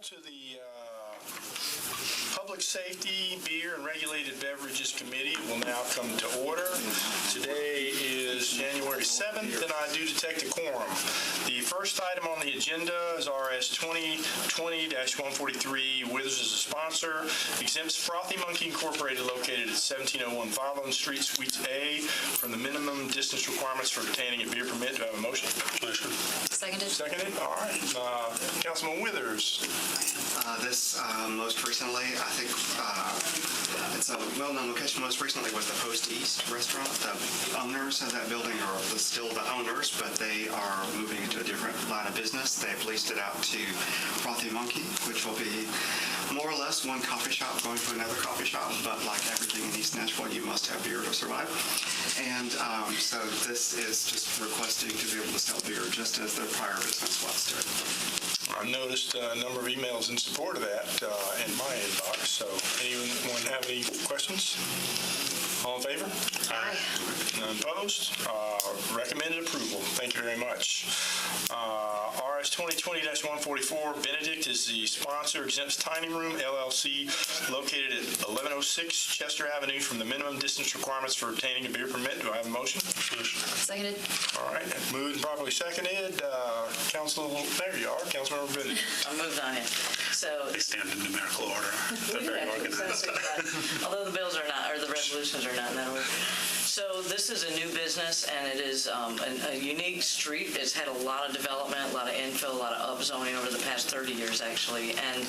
to the Public Safety, Beer, and Regulated Beverages Committee will now come to order. Today is January 7th, and I do detect a quorum. The first item on the agenda is RS 2020-143, Withers as a sponsor, exempts Frothy Monkey Incorporated located at 1701 Farland Street, Suite A, from the minimum distance requirements for obtaining a beer permit. Do I have a motion? Motion. Seconded. All right. Councilman Withers. This most recently, I think it's a well-known location. Most recently was the Post East restaurant. The owners of that building are still the owners, but they are moving into a different line of business. They've leased it out to Frothy Monkey, which will be more or less one coffee shop going to another coffee shop, but like everything in East Nashville, you must have beer to survive. And so this is just requesting to be able to sell beer just as their prior business was to it. I noticed a number of emails in support of that in my inbox. So anyone have any questions? All in favor? Aye. None opposed? Recommended approval. Thank you very much. RS 2020-144, Benedict is the sponsor, exempts Tiny Room LLC located at 1106 Chester Avenue from the minimum distance requirements for obtaining a beer permit. Do I have a motion? Seconded. All right. Moved and properly seconded. There you are. Councilmember Benedict. I moved on it. So They stand in numerical order. They're very organized. although the bills are not, or the resolutions are not in that order. So this is a new business, and it is a unique street. It's had a lot of development, a lot of infill, a lot of upzoning over the past 30 years, actually. And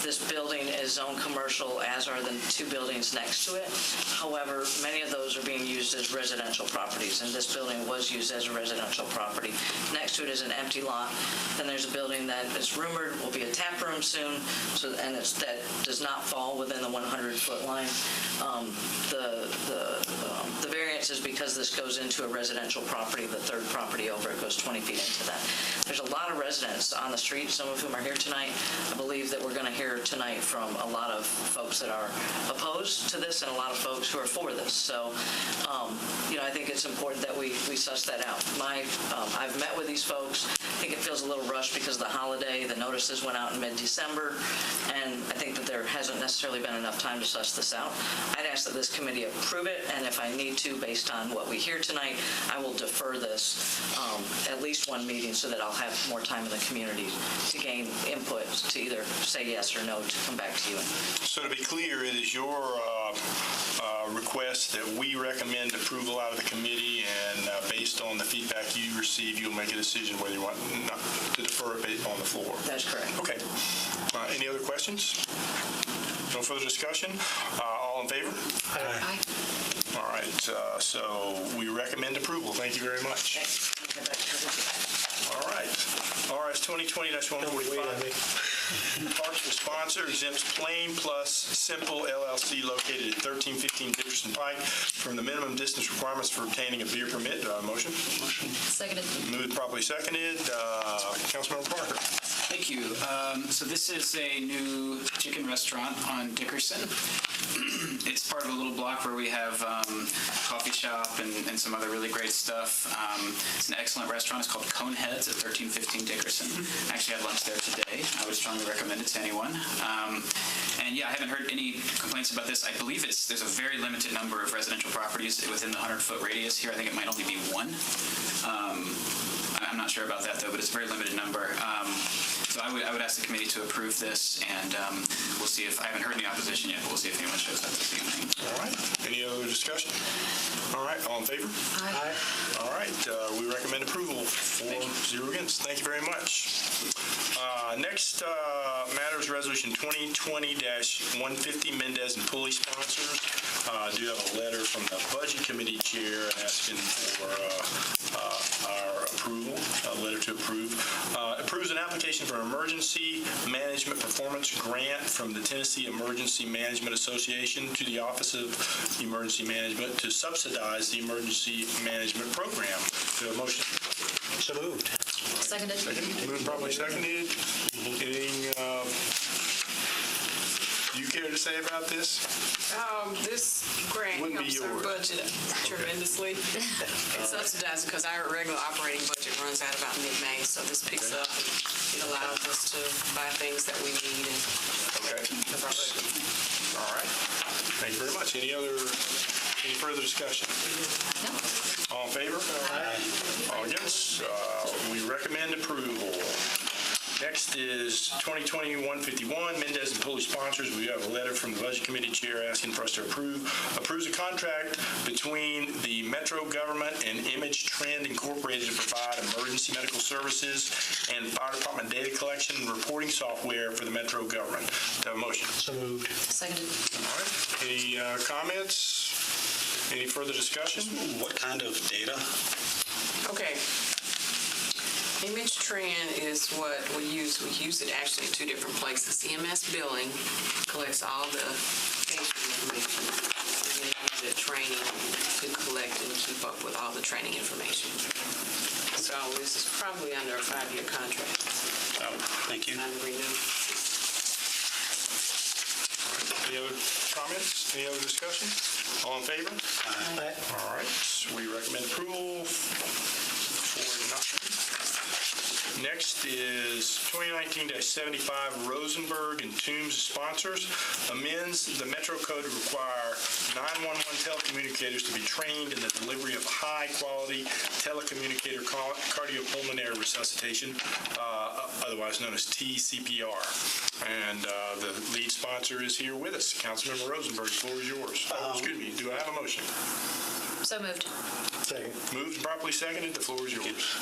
this building is zoned commercial, as are the two buildings next to it. However, many of those are being used as residential properties, and this building was used as a residential property. Next to it is an empty lot. Then there's a building that is rumored will be a tap room soon, that does not fall within the 100-foot line. The variance is because this goes into a residential property. The third property over it goes 20 feet into that. There's a lot of residents on the street, some of whom are here tonight. I believe that we're going to hear tonight from a lot of folks that are opposed to this and a lot of folks who are for this. So, I think it's important that we suss that out. I've met with these folks. I think it feels a little rushed because of the holiday. The notices went out in mid-December, and I think that there hasn't necessarily been enough time to suss this out. I'd ask that this committee approve it, and if I need to, based on what we hear tonight, I will defer this at least one meeting so that I'll have more time in the community to gain input to either say yes or no to come back to you. So to be clear, it is your request that we recommend approval out of the committee, and based on the feedback you receive, you'll make a decision whether you want to defer it on the floor. That's correct. Okay. Any other questions? No further discussion? All in favor? Aye. All right. So we recommend approval. Thank you very much. All right. RS 2020-145. Parks for sponsor exempts Plain Plus Simple LLC located at 1315 Dickerson Pike from the minimum distance requirements for obtaining a beer permit. Do I have a motion? Motion. Seconded. Moved properly seconded. Councilmember Parker. Thank you. So this is a new chicken restaurant on Dickerson. It's part of a little block where we have coffee shop and some other really great stuff. It's an excellent restaurant. It's called Coneheads at 1315 Dickerson. I actually had lunch there today. I would strongly recommend it to anyone. And yeah, I haven't heard any complaints about this. I believe there's a very limited number of residential properties within the 100-foot radius here. I think it might only be one. I'm not sure about that, though, but it's a very limited number. So I would ask the committee to approve this, and we'll see if, I haven't heard any opposition yet, but we'll see if anyone shows up this evening. All right. Any other discussion? All right. All in favor? Aye. All right. We recommend approval. 4-0 against. Thank you very much. Next matter is Resolution 2020-150, Mendez and Pulley sponsors. I do have a letter from the Budget Committee Chair asking for our approval, a letter to approve. Approves an application for an Emergency Management Performance Grant from the Tennessee Emergency Management Association to the Office of Emergency Management to subsidize the emergency management program. Do you have a motion? So moved. Seconded. Moved, probably seconded. Anything, you care to say about this? This grant Wouldn't be helps our yours. budget tremendously. It's subsidized because our regular operating budget runs out about mid-May, so this picks up and it allows us to buy things that we need and Okay. cover our budget. All right. Thank you very much. Any further discussion? No. All in favor? Aye. All against? We recommend approval. Next is 2020-151, Mendez and Pulley sponsors. We have a letter from the Budget Committee Chair asking for us to approves a contract between the Metro Government and Image Trend Incorporated to provide emergency medical services and fire department data collection and reporting software for the Metro Government. Do I have a motion? So moved. Seconded. All right. Any comments? Any further discussion? What kind of data? Okay. Image Trend is what we use. We use it actually in two different places. EMS billing collects all the patient information, and then use it training to collect and keep up with all the training information. So this is probably under a 5-year contract. Oh, thank you. Time to renew. Any other comments? Any other discussion? All in favor? Aye. All right. We recommend approval for nothing. Next is 2019-75 Rosenberg and Toombs sponsors. Amends the Metro Code to require 911 telecommunicators to be trained in the delivery of high-quality telecommunicator cardiopulmonary resuscitation, otherwise known as TCPR. And the lead sponsor is here with us. Councilmember Rosenberg, the floor is yours. Excuse me, do I have a motion? So moved. Second. Moved and properly seconded, the floor is yours.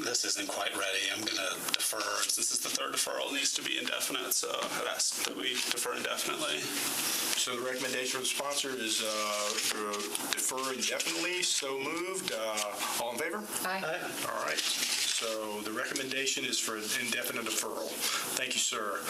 This isn't quite ready. I'm going to defer. Since this is the third deferral, it needs to be indefinite, so I'd ask that we defer indefinitely. So the recommendation from the sponsor is to defer indefinitely. So moved. All in favor? Aye. All right. So the recommendation is for indefinite deferral. Thank you, sir.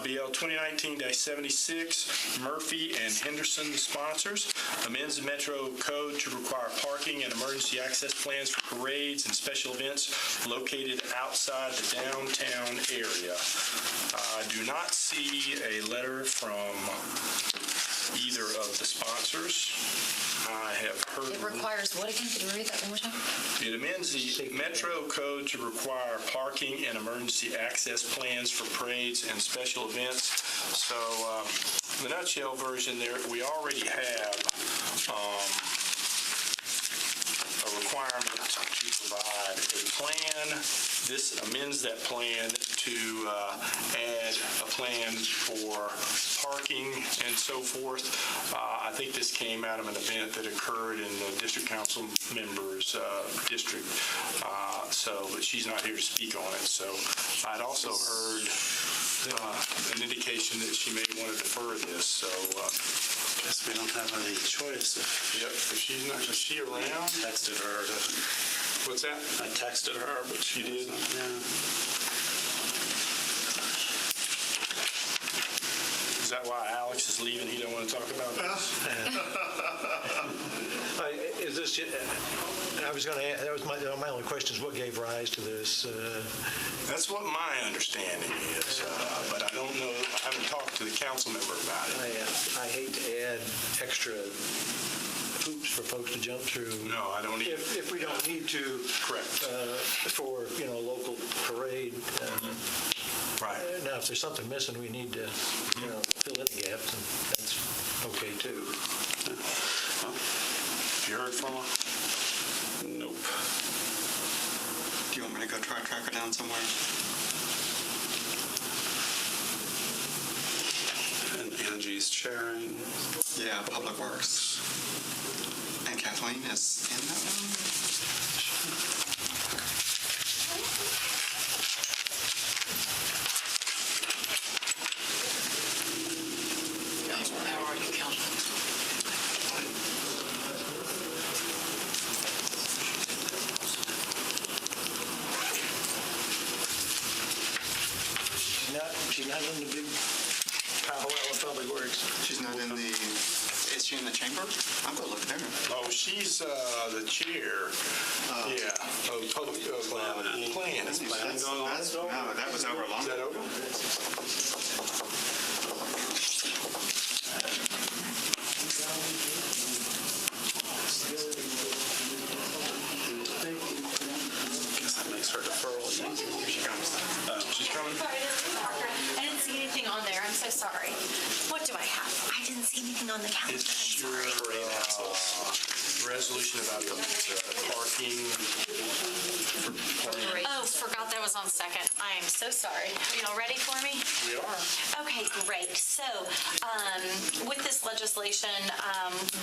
BL 2019-76, Murphy and Henderson, the sponsors, amends the Metro Code to require parking and emergency access plans for parades and special events located outside the downtown area. I do not see a letter from either of the sponsors. I have heard... It requires what again? Could you read that one more time? It amends the Metro Code to require parking and emergency access plans for parades and special events. So, the nutshell version there, we already have a requirement to provide a plan. This amends that plan to add a plan for parking and so forth. I think this came out of an event that occurred in the district council member's district. But she's not here to speak on it. So I'd also heard an indication that she may want to defer this. So Guess we don't have any choice. yep, if she's not, is she around? Texted her. What's that? I texted her, but She did? Yeah. Is that why Alex is leaving? He don't want to talk about this? Is this, I was going to ask, that was my only question is what gave rise to this? That's what my understanding is, but I don't know, I haven't talked to the council member about it. I hate to add extra hoops for folks to jump through. No, I don't either. If we don't need to. Correct. For, a local parade. Right. Now, if there's something missing, we need to, fill in the gaps, and that's okay, too. Have you heard from her? Nope. Do you want me to go try to track her down somewhere? And Angie's chairing. Yeah, Public Works. And Kathleen is in that one? How are you, Councilman? She's not in the big powwow of Public Works. She's not in the, is she in the chamber? I'll go look there. Oh, she's the chair. Yeah, of public, plan. Is planning going on? No, that was over long. Is that over? It's your resolution about the parking. Oh, forgot that was on second. I am so sorry. Are y'all ready for me? We are. Okay, great. So, with this legislation,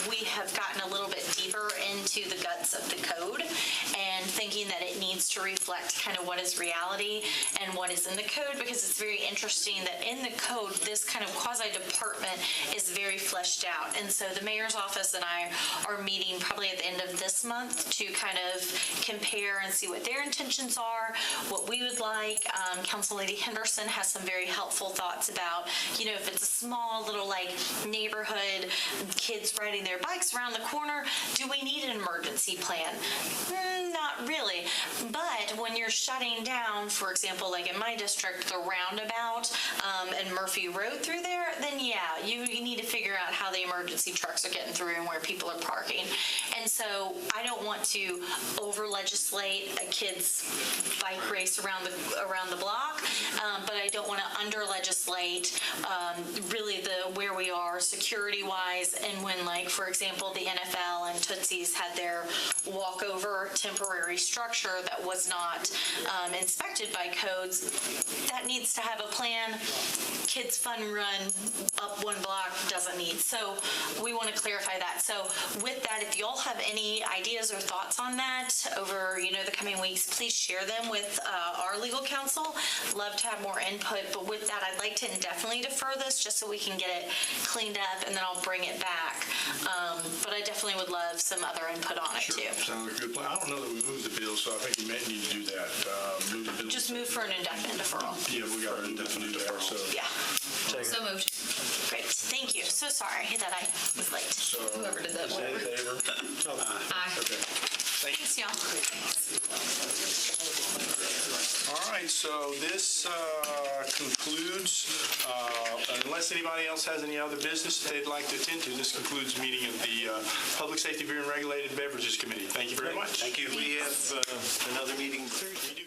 we have gotten a little bit deeper into the guts of the code and thinking that it needs to reflect kind of what is reality and what is in the code, because it's very interesting that in the code, this kind of quasi-department is very fleshed out. And so the mayor's office and I are meeting probably at the end of this month to kind of compare and see what their intentions are, what we would like. Council Lady Henderson has some very helpful thoughts about, if it's a small little neighborhood, kids riding their bikes around the corner, do we need an emergency plan? Not really. But when you're shutting down, for example, like in my district, the roundabout and Murphy Road through there, then yeah, you need to figure out how the emergency trucks are getting through and where people are parking. And so I don't want to over-legislate a kid's bike race around the block, but I don't want to under-legislate really where we are security-wise. And when, for example, the NFL and Tootsie's had their walkover temporary structure that was not inspected by codes, that needs to have a plan. Kids' fun run up one block doesn't need. So we want to clarify that. So with that, if you all have any ideas or thoughts on that over, the coming weeks, please share them with our legal counsel. Love to have more input. But with that, I'd like to indefinitely defer this just so we can get it cleaned up, and then I'll bring it back. But I definitely would love some other input on it too. Sounds like a good plan. I don't know that we moved the bill, so I think we may need to do that. Move the bill. Just move for an indefinite deferral. Yeah, we got an indefinite deferral. So. Yeah. So moved. Great. Thank you. So sorry that I was late. Whoever did that. Is that in favor? Aye. Okay. Thanks, y'all. All right, so this concludes, unless anybody else has any other business they'd like to attend to, this concludes the meeting of the Public Safety Beer and Regulated Beverages Committee. Thank you very much. Thank you. We have another meeting Thursday.